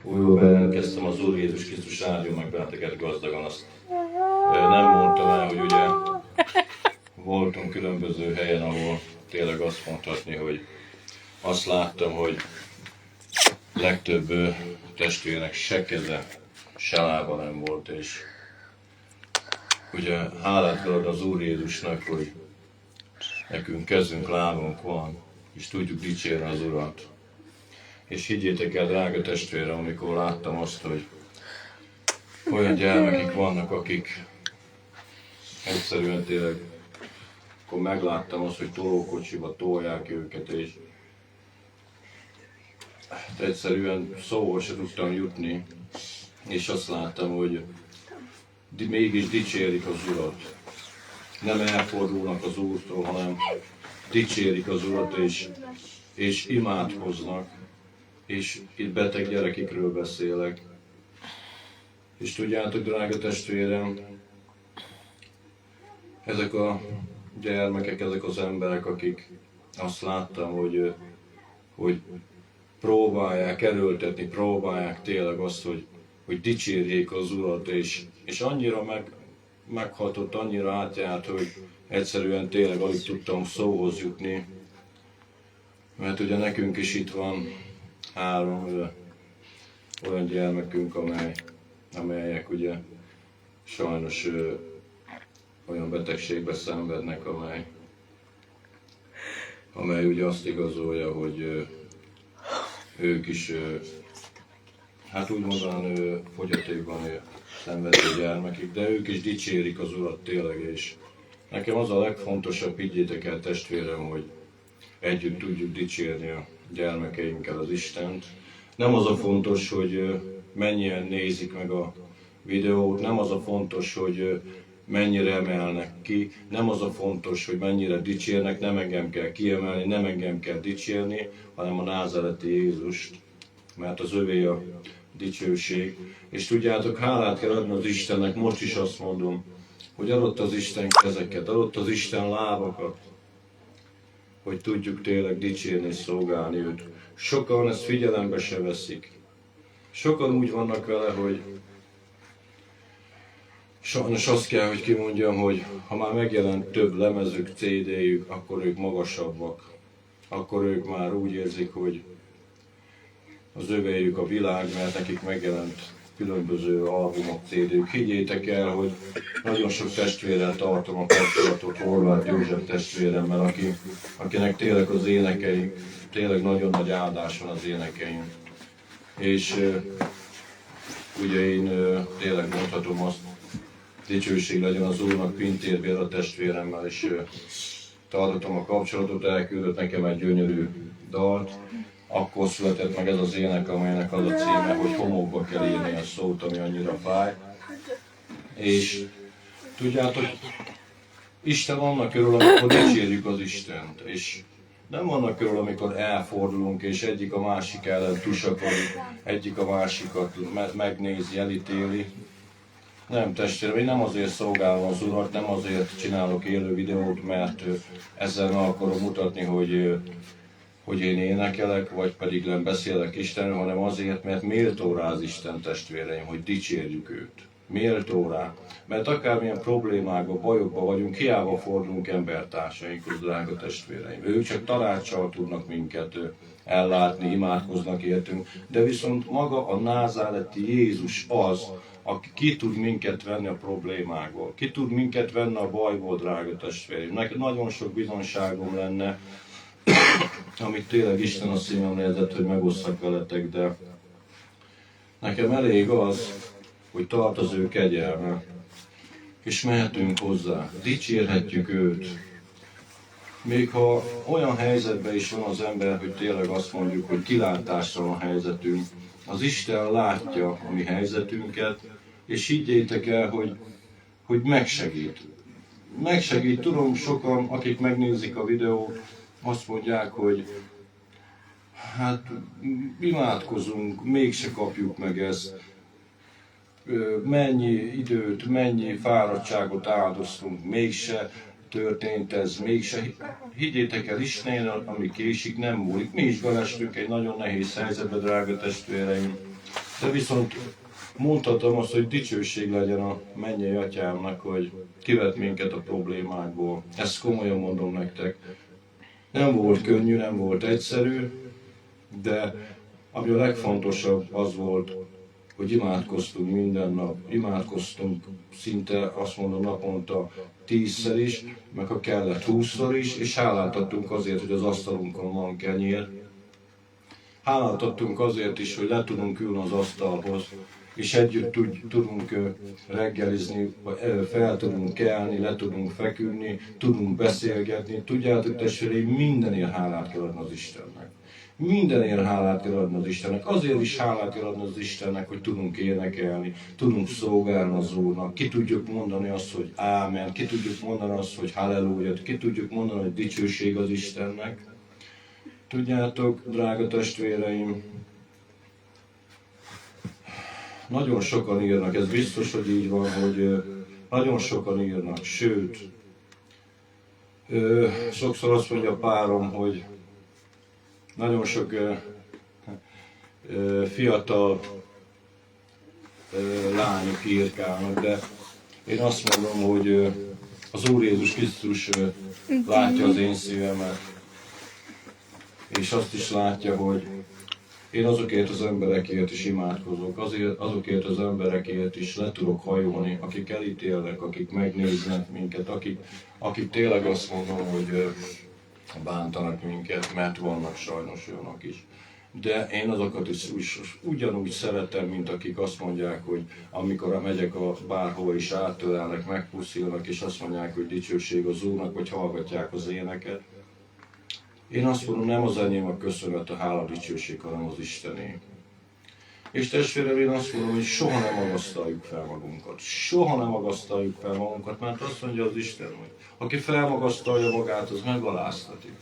újból bejelentkeztem az Úr Jézus Krisztus áldjon meg benneteket gazdagan. Azt nem mondtam el, hogy ugye voltunk különböző helyen, ahol tényleg azt mondhatni, hogy azt láttam, hogy legtöbb testvérnek se keze, se lába nem volt, és ugye hálát kell adni az Úr Jézusnak, hogy nekünk kezünk, lábunk van, és tudjuk dicsérni az Urat. És higgyétek el, drága testvérem, amikor láttam azt, hogy olyan gyermekek vannak, akik egyszerűen tényleg, akkor megláttam azt, hogy tolókocsiba tolják őket, és egyszerűen szóval se tudtam jutni, és azt láttam, hogy mégis dicsérik az Urat. Nem elfordulnak az Úrtól, hanem dicsérik az Urat, és imádkoznak. És itt beteg gyerekekről beszélek. És tudjátok, drága testvérem, ezek a gyermekek, ezek az emberek, akik azt láttam, hogy próbálják erőltetni, próbálják tényleg azt, hogy dicsérjék az Urat, és annyira meghatott, annyira átjárt, hogy egyszerűen tényleg alig tudtam szóhoz jutni. Mert ugye nekünk is itt van 3 olyan gyermekünk, amelyek ugye sajnos olyan betegségbe szenvednek, amely ugye azt igazolja, hogy ők is, hát úgy mondanám, fogyatékban szenvedő gyermekek, de ők is dicsérik az Urat tényleg, és nekem az a legfontosabb, higgyétek el testvérem, hogy együtt tudjuk dicsérni a gyermekeinkkel az Istent. Nem az a fontos, hogy mennyien nézik meg a videót, nem az a fontos, hogy mennyire emelnek ki, nem az a fontos, hogy mennyire dicsérnek, nem engem kell kiemelni, nem engem kell dicsérni, hanem a názáreti Jézust, mert az övé a dicsőség. És tudjátok, hálát kell adni az Istennek, most is azt mondom, hogy adott az Isten kezeket, adott az Isten lábakat, hogy tudjuk tényleg dicsérni és szolgálni őt. Sokan ezt figyelembe se veszik. Sokan úgy vannak vele, hogy sajnos azt kell, hogy kimondjam, hogy ha már megjelent több lemezük, CD-jük, akkor ők magasabbak. Akkor ők már úgy érzik, hogy az övéjük a világ, mert nekik megjelent különböző albumok, CD-jük. Higgyétek el, hogy nagyon sok testvérrel tartom a kapcsolatot, Horváth József testvéremmel, akinek tényleg az énekei, tényleg nagyon nagy áldás van az énekeim. És ugye én tényleg mondhatom azt, dicsőség legyen az Úrnak, Pintér Béla testvéremmel, és tartottam a kapcsolatot, elküldött nekem egy gyönyörű dalt. Akkor született meg ez az ének, amelynek az a címe, hogy homokba kell írni a szót, ami annyira fáj. És tudjátok, Isten annak örül, amikor dicsérjük az Istent, és nem annak örül, amikor elfordulunk, és egyik a másik ellen tusakodik, egyik a másikat megnézi, elítéli. Nem testvérem, én nem azért szolgálom az Urat, nem azért csinálok élő videót, mert ezzel meg akarom mutatni, hogy én énekelek, vagy pedig nem beszélek Istenről, hanem azért, mert méltó rá az Isten testvéreim, hogy dicsérjük őt. Méltó rá. Mert akármilyen problémákban, bajokban vagyunk, hiába fordulunk embertársainkhoz, drága testvéreim. Ők csak tanácssal tudnak minket ellátni, imádkoznak értünk, de viszont maga a názáreti Jézus az, aki ki tud minket venni a problémákból, ki tud minket venni a bajból, drága testvéreim. Nekem nagyon sok bizonságom lenne, amit tényleg Isten a szívemre érzett, hogy megosszak veletek, de nekem elég az, hogy tart az ő kegyelme, és mehetünk hozzá, dicsérhetjük őt. Még ha olyan helyzetben is van az ember, hogy tényleg azt mondjuk, hogy kilátásra a helyzetünk, az Isten látja a mi helyzetünket, és higgyétek el, hogy megsegít. Megsegít. Tudom, sokan, akik megnézik a videót, azt mondják, hogy hát imádkozunk, mégse kapjuk meg ezt. Mennyi időt, mennyi fáradtságot áldoztunk, mégse történt ez, mégse. Higgyétek el, Isten, ami késik, nem múlik. Mi is belestünk egy nagyon nehéz helyzetbe, drága testvéreim. De viszont mondhatom azt, hogy dicsőség legyen a mennyei atyámnak, hogy kivett minket a problémákból. Ezt komolyan mondom nektek. Nem volt könnyű, nem volt egyszerű, de ami a legfontosabb az volt, hogy imádkoztunk minden nap. Imádkoztunk szinte azt mondom naponta 10-szer is, meg ha kellett 20-szor is, és hálát adtunk azért, hogy az asztalunkon van kenyér. Hálát adtunk azért is, hogy le tudunk ülni az asztalhoz, és együtt tudunk reggelizni, fel tudunk kelni, le tudunk feküdni, tudunk beszélgetni. Tudjátok, testvéreim, mindenért hálát kell adni az Istennek. Mindenért hálát kell adni az Istennek. Azért is hálát kell adni az Istennek, hogy tudunk énekelni, tudunk szolgálni az Úrnak. Ki tudjuk mondani azt, hogy ámen, ki tudjuk mondani azt, hogy halleluja, ki tudjuk mondani, hogy dicsőség az Istennek. Tudjátok, drága testvéreim, nagyon sokan írnak, ez biztos, hogy így van, hogy nagyon sokan írnak, sőt, sokszor azt mondja a párom, hogy nagyon sok fiatal lányok írkálnak, de én azt mondom, hogy az Úr Jézus Krisztus látja az én szívemet, és azt is látja, hogy én azokért az emberekért is imádkozok, azokért az emberekért is le tudok hajolni, akik elítélnek, akik megnéznek minket, akik tényleg azt mondom, hogy bántanak minket, mert vannak sajnos olyanok is. De én azokat is ugyanúgy szeretem, mint akik azt mondják, hogy amikor megyek bárhova is átölelnek, megpuszilnak, és azt mondják, hogy dicsőség az Úrnak, vagy hallgatják az éneket. Én azt mondom, nem az enyém a köszönet, a hála, dicsőség, hanem az Istené. És testvérem, én azt mondom, hogy soha nem magasztaljuk fel magunkat. Soha nem magasztaljuk fel magunkat, mert azt mondja az Isten, hogy aki felmagasztalja magát, az megaláztatik.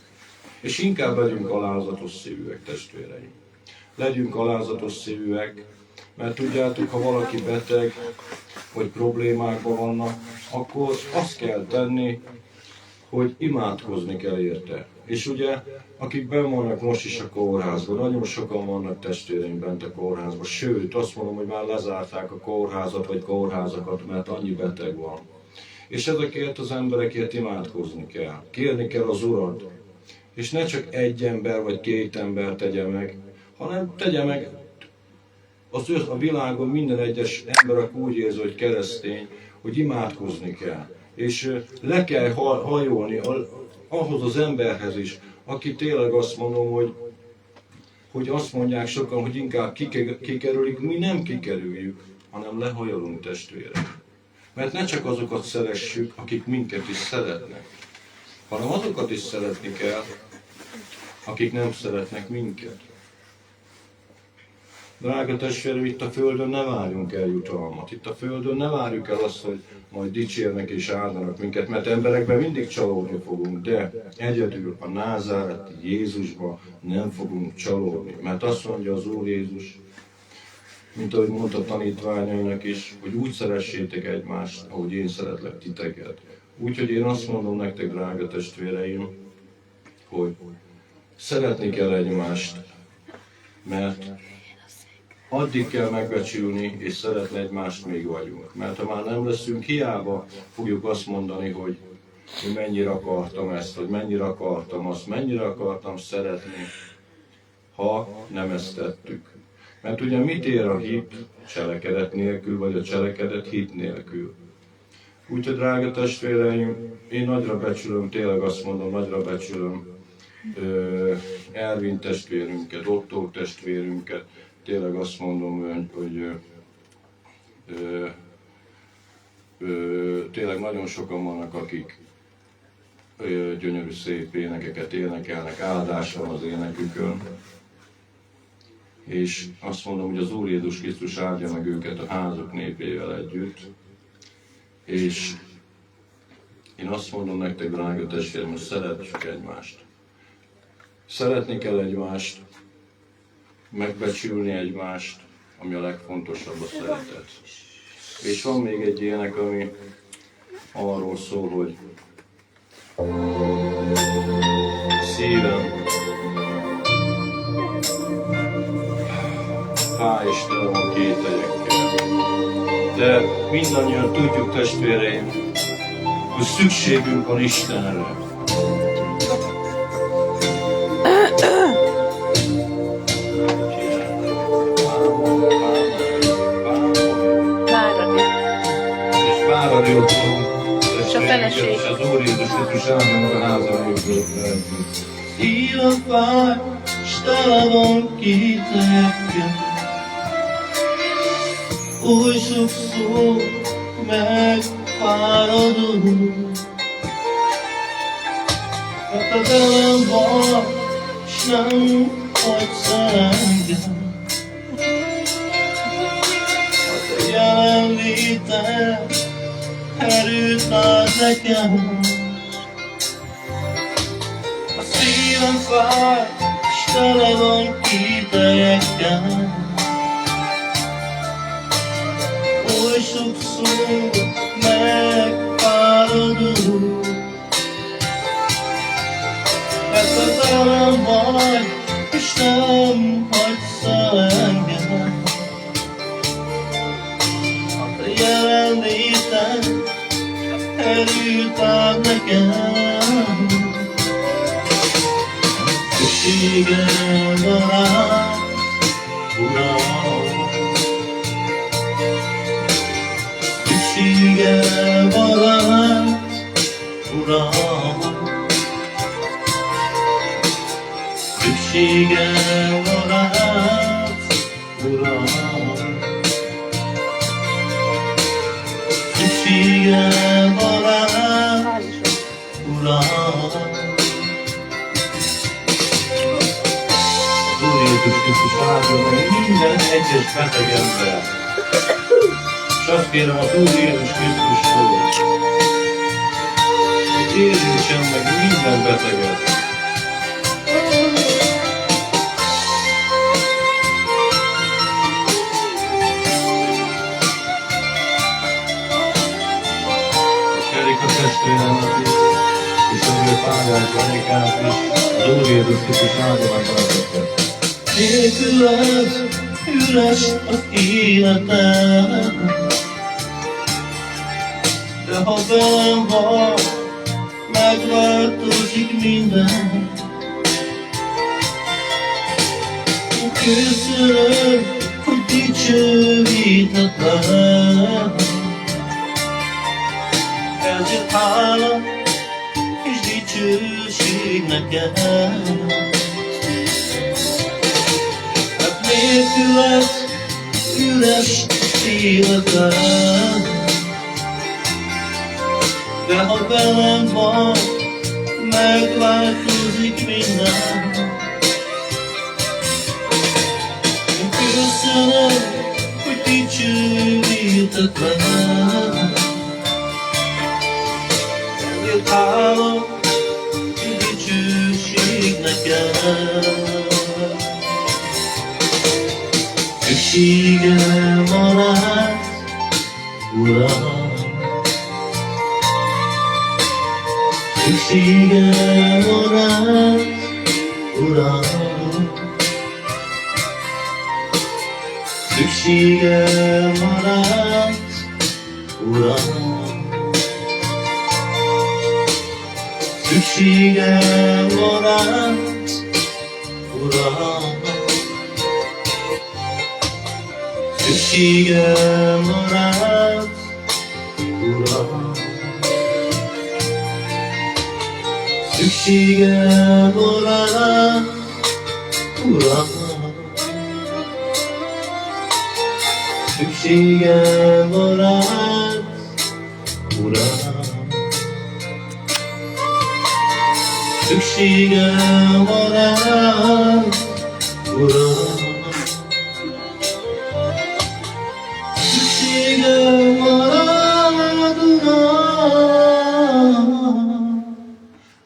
És inkább legyünk alázatos szívűek, testvéreim. Legyünk alázatos szívűek, mert tudjátok, ha valaki beteg, vagy problémákban vannak, akkor azt kell tenni, hogy imádkozni kell érte. És ugye, akik benn vannak most is a kórházban, nagyon sokan vannak testvéreim bent a kórházban, sőt, azt mondom, hogy már lezárták a kórházat vagy kórházakat, mert annyi beteg van. És ezekért az emberekért imádkozni kell, kérni kell az Urat. És ne csak egy ember vagy két ember tegye meg, hanem tegye meg a világon minden egyes ember, aki úgy érzi, hogy keresztény, hogy imádkozni kell. És le kell hajolni ahhoz az emberhez is, aki tényleg azt mondom, hogy azt mondják sokan, hogy inkább kikerülik, mi nem kikerüljük, hanem lehajolunk, testvérek. Mert ne csak azokat szeressük, akik minket is szeretnek, hanem azokat is szeretni kell, akik nem szeretnek minket. Drága testvérem, itt a Földön ne várjunk el jutalmat. Itt a Földön ne várjuk el azt, hogy majd dicsérnek és áldanak minket, mert emberekben mindig csalódni fogunk, de egyedül a názáreti Jézusban nem fogunk csalódni. Mert azt mondja az Úr Jézus, mint ahogy mondta a tanítványainak is, hogy úgy szeressétek egymást, ahogy én szeretlek titeket. Úgyhogy én azt mondom nektek, drága testvéreim, hogy szeretni kell egymást, mert addig kell megbecsülni és szeretni egymást, még vagyunk. Mert ha már nem leszünk, hiába fogjuk azt mondani, hogy mennyire akartam ezt, hogy mennyire akartam azt, mennyire akartam szeretni, ha nem ezt tettük. Mert ugye mit ér a hit cselekedet nélkül, vagy a cselekedet hit nélkül? Úgyhogy drága testvéreim, én nagyra becsülöm, tényleg azt mondom, nagyra becsülöm Ervin testvérünket, Otto testvérünket, tényleg azt mondom, hogy tényleg nagyon sokan vannak, akik gyönyörű szép énekeket énekelnek, áldás van az énekükön. És azt mondom, hogy az Úr Jézus Krisztus áldja meg őket a házuk népével együtt. És én azt mondom nektek, drága testvérem, hogy szeretjük egymást. Szeretni kell egymást, megbecsülni egymást, ami a legfontosabb, a szeretet. És van még egy ének, ami arról szól, hogy szívem, fájstalan kételyekkel. De mindannyian tudjuk, testvéreim, hogy szükségünk van Istenre. És várani otthon, testvéreinket, és az Úr Jézus Krisztus áldjon a házainkról. Szívem fáj, s tele van kételyekkel. Oly sokszor megfáradunk, mert te velem vagy, s nem hagysz engem. A te jelenléted erőt ad nekem. A szívem fáj, s tele van kételyekkel. Oly sokszor megfáradunk, mert te velem vagy, és nem hagysz engem. A te jelenléted erőt ad nekem. Szükségem van rád, Uram. Szükségem van rád, Uram. Szükségem van rád, Uram. Szükségem van rád, Uram. Az Úr Jézus Krisztus áldjon meg minden egyes beteg ember. És azt kérem az Úr Jézus Krisztustól, hogy érintsen meg minden beteget. És Erika testvéremet is, és az ő Pálát, Janikát is, az Úr Jézus Krisztus áldjon meg bennünket. Nélküled üres az életem, de ha velem vagy, megváltozik minden. Köszönöm, hogy dicsőítettem, ezért hála és dicsőség nekem. Nélküled üres életem, de ha velem vagy, megváltozik minden. Én köszönöm, hogy dicsőítettem, ezért hála és dicsőség nekem. Szükségem van rád, Uram. Szükségem van rád, Uram. Szükségem van rád, Uram. Szükségem van rád, Uram. Szükségem van rád, Uram. Szükségem van rád, Uram. Szükségem van rád, Uram. Szükségem van rád, Uram. Szükségem van rád, Uram.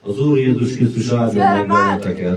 Az Úr Jézus Krisztus áldjon meg benneteket.